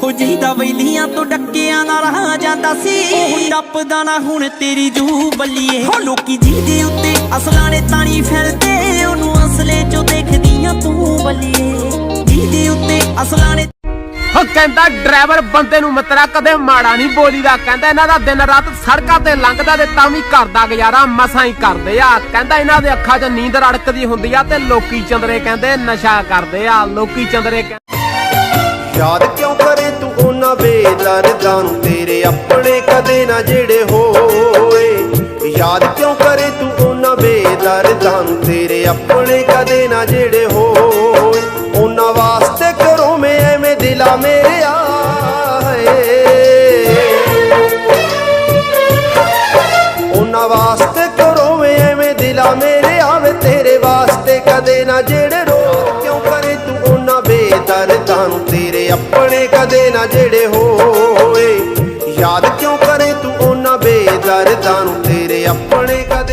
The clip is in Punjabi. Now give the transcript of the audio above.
ਉਹ ਜਿਹਦਾ ਵੈਲੀਆਂ ਤੋਂ ਡੱਕਿਆਂ ਨਾਲ ਆ ਜਾਂਦਾ ਸੀ, ਉਹ ਟੱਪਦਾ ਨਾ ਹੁਣ ਤੇਰੀ ਜੂ ਬੱਲੀਏ। ਹੋ ਲੋਕੀ ਜਿਹਦੇ ਉੱਤੇ ਅਸਲਾਂ ਨੇ ਤਾਣੀ ਫਿਰਦੇ, ਉਹਨੂੰ ਅਸਲੇ ਚੋਂ ਦੇਖਦੀਆਂ ਤੂੰ ਬੱਲੀਏ। ਜਿਹਦੇ ਉੱਤੇ ਅਸਲਾਂ ਨੇ ਹੋ ਕਹਿੰਦਾ ਡਰਾਈਵਰ ਬੰਦੇ ਨੂੰ ਮਿੱਤਰਾ ਕਦੇ ਮਾੜਾ ਨਹੀਂ ਬੋਲੀਦਾ। ਕਹਿੰਦਾ ਇਹਨਾਂ ਦਾ ਦਿਨ ਰਾਤ ਸੜਕਾਂ ਤੇ ਲੰਘਦਾ ਤੇ ਤਾਂ ਵੀ ਘਰ ਦਾ ਗੁਜ਼ਾਰਾ ਮਸਾਂ ਹੀ ਕਰਦੇ ਆ। ਕਹਿੰਦਾ ਇਹਨਾਂ ਦੇ ਅੱਖਾਂ 'ਚ ਨੀਂਦ ਰੜਕਦੀ ਹੁੰਦੀ ਆ ਤੇ ਲੋਕੀ ਚੰਦਰੇ ਕਹਿੰਦੇ ਨਸ਼ਾ ਕਰਦੇ ਆ। ਲੋਕੀ ਚੰਦਰੇ ਯਾਦ ਕਿਉਂ ਕਰੇ ਤੂੰ ਉਹਨਾਂ ਬੇਦਰਦਾਂ ਨੂੰ, ਤੇਰੇ ਆਪਣੇ ਕਦੇ ਨਾ ਜਿਹੜੇ ਹੋਏ। ਯਾਦ ਕਿਉਂ ਕਰੇ ਤੂੰ ਉਹਨਾਂ ਬੇਦਰਦਾਂ ਨੂੰ, ਤੇਰੇ ਆਪਣੇ ਕਦੇ ਨਾ ਜਿਹੜੇ ਹੋਏ। ਉਹਨਾਂ ਵਾਸਤੇ ਕਰੋ ਮੈਂ ਐਵੇਂ ਦਿਲਾ ਮੇਰੇ ਆਏ, ਉਹਨਾਂ ਵਾਸਤੇ ਕਰੋ ਮੈਂ ਐਵੇਂ ਦਿਲਾ ਮੇਰੇ ਆਵੇ। ਤੇਰੇ ਵਾਸਤੇ ਕਦੇ ਨਾ ਜਿਹੜੇ ਰੋ ਕਿਉਂ ਕਰੇ ਤੂੰ ਉਹਨਾਂ ਬੇਦਰਦਾਂ ਨੂੰ, ਤੇਰੇ ਆਪਣੇ ਕਦੇ ਨਾ ਜਿਹੜੇ ਹੋਏ। ਯਾਦ ਕਿਉਂ ਕਰੇ ਤੂੰ ਉਹਨਾਂ ਬੇਦਰਦਾਂ ਨੂੰ, ਤੇਰੇ ਆਪਣੇ ਕਦੇ